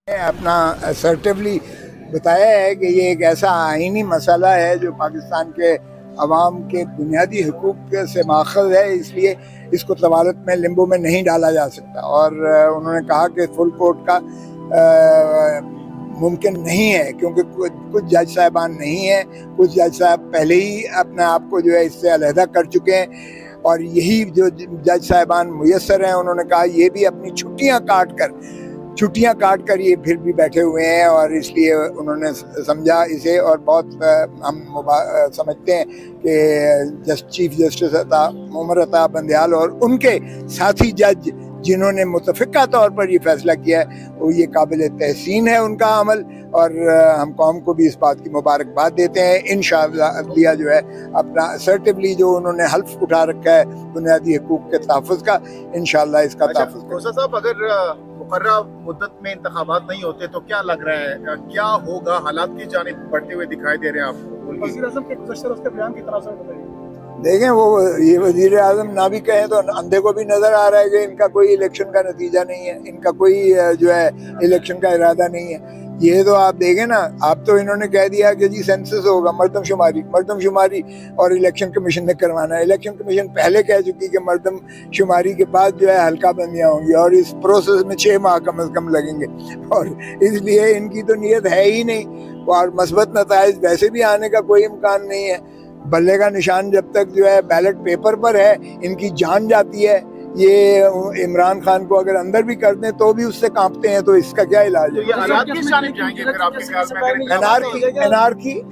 अपना असर्टिवली बताया है कि ये एक ऐसा आइनी मसला है जो पाकिस्तान के अवाम के बुनियादी हुकूक से माखज़ है, इसलिए इसको तवालत में लिम्बो में नहीं डाला जा सकता। और उन्होंने कहा कि फुल कोर्ट का मुमकिन नहीं है, क्योंकि कुछ जज साहिबान नहीं है, कुछ जज साहब पहले ही अपने आप को जो है इससे अलहदा कर चुके हैं, और यही जो जज साहिबान मुयस्सर हैं उन्होंने कहा ये भी अपनी छुट्टियां काट कर ये फिर भी बैठे हुए हैं, और इसलिए उन्होंने समझा इसे। और बहुत हम समझते हैं कि चीफ जस्टिस उमर अता बंदयाल और उनके साथी जज जिन्होंने मुतफ़िक़ा तौर पर ये फैसला किया है, वो ये काबिल तहसीन है उनका अमल, और हम कौम को भी इस बात की मुबारकबाद देते हैं। इंशाअल्लाह अदलिया जो है अपना असर्टिवली जो उन्होंने हल्फ उठा रखा है बुनियादी हकूक़ के तहफ़्फ़ुज़ का, इंशाअल्लाह इसका तहफ़्फ़ुज़। खोसा साहब, अगर मुकर्रर मुद्दत में इंतखाबात नहीं होते तो क्या लग रहा है, क्या होगा? हालात की जानिब बढ़ते हुए दिखाई दे रहे हैं आपको? वज़ीर आज़म के गुज़श्ता उसके बयान की तरफ से बताइए। देखें, वो ये वज़ीर आज़म ना भी कहें तो अंधे को भी नज़र आ रहा है कि इनका कोई इलेक्शन का नतीजा नहीं है, इनका कोई जो है इलेक्शन का इरादा नहीं है। ये तो आप देखें ना, आप तो इन्होंने कह दिया कि जी सेंसस होगा, मर्दमशुमारी और इलेक्शन कमीशन ने करवाना है। इलेक्शन कमीशन पहले कह चुकी कि मर्दमशुमारी के बाद जो है हल्का बंदियाँ होंगी, और इस प्रोसेस में 6 माह कम से कम लगेंगे, और इसलिए इनकी तो नीयत है ही नहीं, और मस्बत नताइज वैसे भी आने का कोई इम्कान नहीं है। बल्ले का निशान जब तक जो है बैलेट पेपर पर है, इनकी जान जाती है। ये इमरान खान को अगर अंदर भी कर दें तो भी उससे कांपते हैं, तो इसका क्या इलाज है?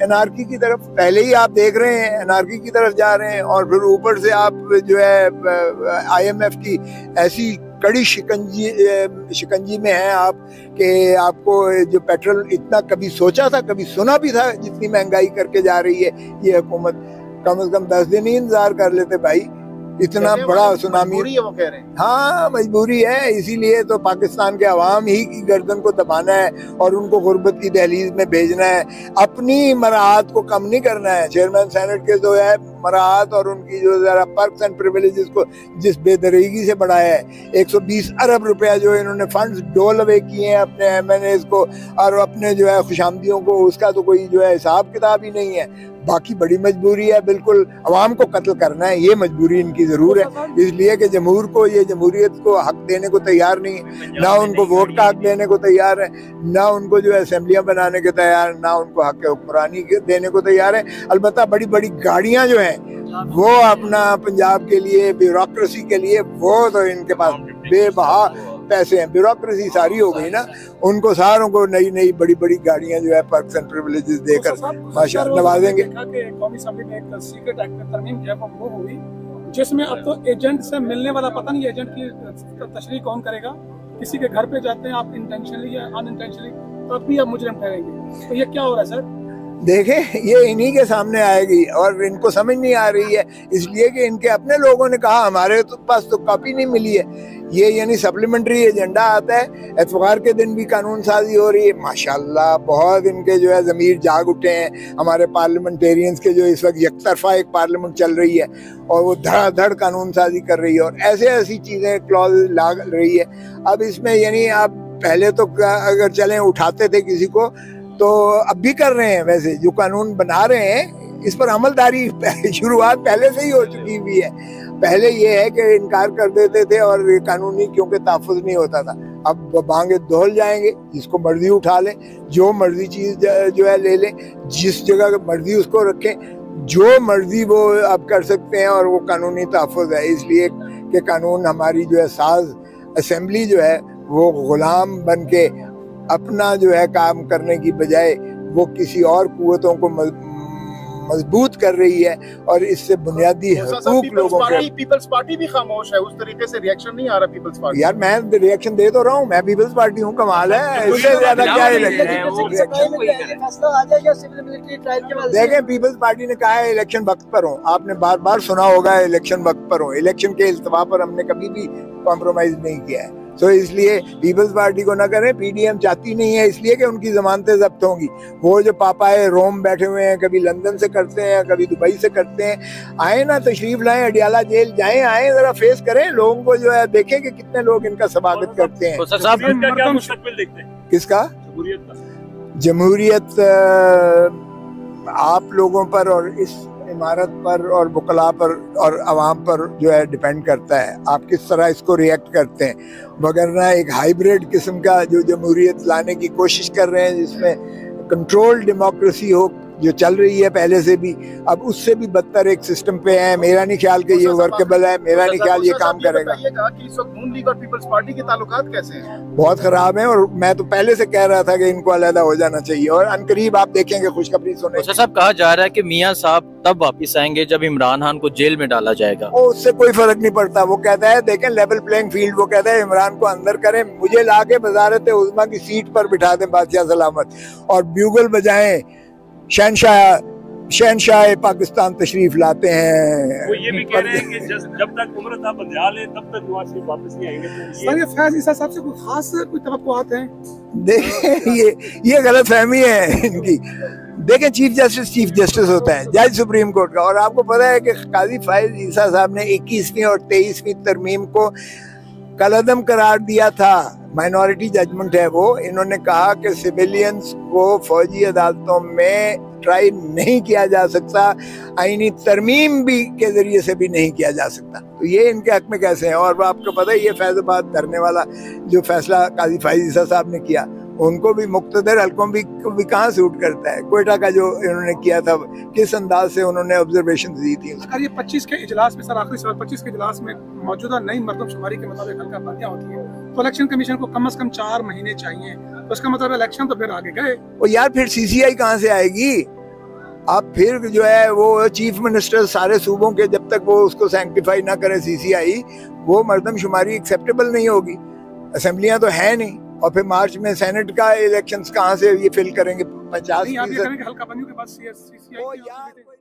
एनआरकी की तरफ पहले ही आप देख रहे हैं, एनआरकी की तरफ जा रहे हैं, और फिर ऊपर से आप जो है IMF की ऐसी कड़ी शिकंजी में है आप कि आपको जो पेट्रोल इतना कभी सोचा था, कभी सुना भी था, जितनी महंगाई करके जा रही है ये हुकूमत, कम से कम 10 दिन ही इंतजार कर लेते भाई। इतना बड़ा सुनामी है, वो कह रहे हैं। हाँ, मजबूरी है, इसीलिए तो पाकिस्तान के अवाम ही की गर्दन को दबाना है और उनको गुर्बत की दहलीज में भेजना है, अपनी मराहत को कम नहीं करना है। चेयरमैन सेनेट के जो है मराहत और उनकी जो जरा पर्क्स एंड प्रिविलेजेस को जिस बेदरीगी से बढ़ाया है, 120 अरब रुपया जो इन्होंने फंड्स डोल अवे किए हैं अपने MNAs को और अपने जो है खुशामदियों को, उसका तो कोई जो है हिसाब किताब ही नहीं है। बाकी बड़ी मजबूरी है, बिल्कुल अवाम को कत्ल करना है, ये मजबूरी इनकी जरूर है, इसलिए कि जमहूर को ये जमहूरियत को हक देने को तैयार नहीं है, ना उनको वोट का हक देने को तैयार है, ना उनको जो है असेंबलियां बनाने के तैयार, ना उनको हक हुक्मरानी देने को तैयार है। अलबत्ता बड़ी बड़ी गाड़ियां जो हैं वो अपना पंजाब के लिए, ब्यूरोक्रेसी के लिए, वो तो इनके पास बेबहा पैसे हैं, ब्यूरोक्रेसी सारी हो गई ना, उनको सारों को नई नई बड़ी बड़ी गाड़ियां जो है पर्क्स एंड प्रिविलेजेस देकर माशाअल्लाह नवाजेंगे। कौमी असेंबली में एक सीक्रेट एक्ट में तरमीम है वो हुई, जिसमें अब तो एजेंट से मिलने वाला पता नहीं एजेंट की तशरीह कौन करेगा, किसी के घर पे जाते हैं आप इंटेंशनली या अनइंटेंशनली, तब भी आप मुजरिम ठहरेंगे। तो ये क्या हो रहा है सर? देखें, ये इन्हीं के सामने आएगी और इनको समझ नहीं आ रही है, इसलिए कि इनके अपने लोगों ने कहा हमारे तो पास तो कॉपी नहीं मिली है। ये यानी सप्लीमेंट्री एजेंडा आता है, एतवार के दिन भी कानून साजी हो रही है। माशाल्लाह बहुत इनके जो है ज़मीर जाग उठे हैं, हमारे पार्लियामेंटेरियंस के जो इस वक्त एकतरफा एक पार्लियामेंट चल रही है और वो धड़ाधड़ कानून साजी कर रही है और ऐसी चीज़ें क्लॉज ला रही है। अब इसमें यानी आप पहले तो अगर चलें उठाते थे किसी को, तो अब भी कर रहे हैं, वैसे जो कानून बना रहे हैं इस पर अमलदारी शुरुआत पहले से ही हो चुकी हुई है। पहले ये है कि इनकार कर देते थे और कानूनी क्योंकि तहफ़्फ़ुज़ नहीं होता था, अब बांगे दोहल जाएंगे, जिसको मर्जी उठा लें, जो मर्जी चीज़ जो है ले लें, जिस जगह मर्जी उसको रखें, जो मर्जी वो अब कर सकते हैं और वो कानूनी तहफ़्फ़ुज़ है। इसलिए कि कानून हमारी जो है साज असेंबली जो है वो गुलाम बन के अपना जो है काम करने की बजाय वो किसी और कुव्वतों को मजबूत कर रही है और इससे बुनियादी हकूक लोगों के। पीपल्स पार्टी भी खामोश है, उस तरीके से रिएक्शन नहीं आ रहा पीपल्स पार्टी। यार मैं रिएक्शन दे तो रहा हूँ, मैं पीपल्स पार्टी हूँ, कमाल है, इससे ज्यादा क्या है? देखें, पीपल्स पार्टी ने कहा है इलेक्शन वक्त पर हो, आपने बार बार सुना होगा इलेक्शन वक्त पर हो, इलेक्शन के इल्तवा पर हमने कभी भी कॉम्प्रोमाइज नहीं किया है। तो इसलिए पीपल्स पार्टी को ना करें, PDM चाहती नहीं है इसलिए कि उनकी जमानतें जब्त होंगी। वो जो पापा है रोम बैठे हुए हैं, कभी लंदन से करते हैं, कभी दुबई से करते हैं, आए ना तशरीफ लाएं, अडियाला जेल जाएं, आए जरा फेस करें, लोगों को जो है देखें कि कितने लोग इनका स्वागत करते हैं। किसका? जमहूरियत आप लोगों पर और इस इमारत पर और बुकला पर और अवाम पर जो है डिपेंड करता है, आप किस तरह इसको रिएक्ट करते हैं। वगरना एक हाइब्रिड किस्म का जो जमहूरियत लाने की कोशिश कर रहे हैं, जिसमें कंट्रोल डेमोक्रेसी हो, जो चल रही है पहले से भी, अब उससे भी बदतर एक सिस्टम पे है। मेरा नहीं ख्याल कि ये वर्केबल है, मेरा नहीं ख्याल ये काम करेगा। कि इस वक्त नून लीग और पीपल्स पार्टी के ताल्लुकात कैसे हैं? बहुत खराब है, और मैं तो पहले से कह रहा था कि इनको अलहदा हो जाना चाहिए, और अनकरीब आप देखेंगे खुशखबरी सुने। साहब, कहा जा रहा है कि मियां साहब तब वापस आएंगे जब इमरान खान को जेल में डाला जाएगा। वो उससे कोई फर्क नहीं पड़ता। वो कहता है देखें लेवल प्लेइंग फील्ड, वो कहता है इमरान को अंदर करें, मुझे लाके वज़ारत उज़्मा की सीट पर बिठा दें बादशाह सलामत, और ब्यूगल बजाएं, शहनशाह पाकिस्तान तशरीफ लाते हैं। वो ये भी कह रहे हैं कि जब तक उम्र था बंदियाल है तब तक नवाज शरीफ वापस नहीं आएंगे। सर, ये फैज ईसा साहब से कोई खास कोई तवक्कुआत हैं? देखें ये गलत फहमी है इनकी। देखें चीफ जस्टिस होता है, जज सुप्रीम कोर्ट का, और आपको पता है कि काजी फाइज ईसा साहब ने 21वीं और 23वीं तरमीम को कलअदम करार दिया था। माइनॉरिटी जजमेंट है वो। इन्होंने कहा कि सिविलियंस को फौजी अदालतों में ट्राई नहीं किया जा सकता, आईनी तरमीम भी के जरिए से भी नहीं किया जा सकता। तो ये इनके हक में कैसे है? और आपको पता है ये फैज़ाबाद धरने वाला जो फैसला काजी फाइज ईसा साहब ने किया, उनको भी मुक्तदर हल्कों भी कहाँ सूट करता है। कोयटा का जो इन्होंने किया था, किस अंदाज से उन्होंने ऑब्जर्वेशन दी थी। सर, ये 25 के इजलास में, सर आखिरी सवाल, 25 के इजलास में मौजूदा नई मरदमशुमारी के मुताबिक हल्का बंदियां होती है, तो इलेक्शन कमीशन को कम से कम 4 महीने चाहिए, तो उसका मतलब इलेक्शन तो फिर आगे गए। और यार फिर CCI कहाँ से आएगी? आप फिर जो है वो चीफ मिनिस्टर सारे सूबों के, जब तक वो उसको सैंक्टिफाई ना करे CCI, वो मर्दमशुमारी एक्सेप्टेबल नहीं होगी। असेंबलियां तो है नहीं, और फिर मार्च में सेनेट का इलेक्शंस कहाँ से ये फिल करेंगे? 50%। हल्का बंदियों के बाद CCI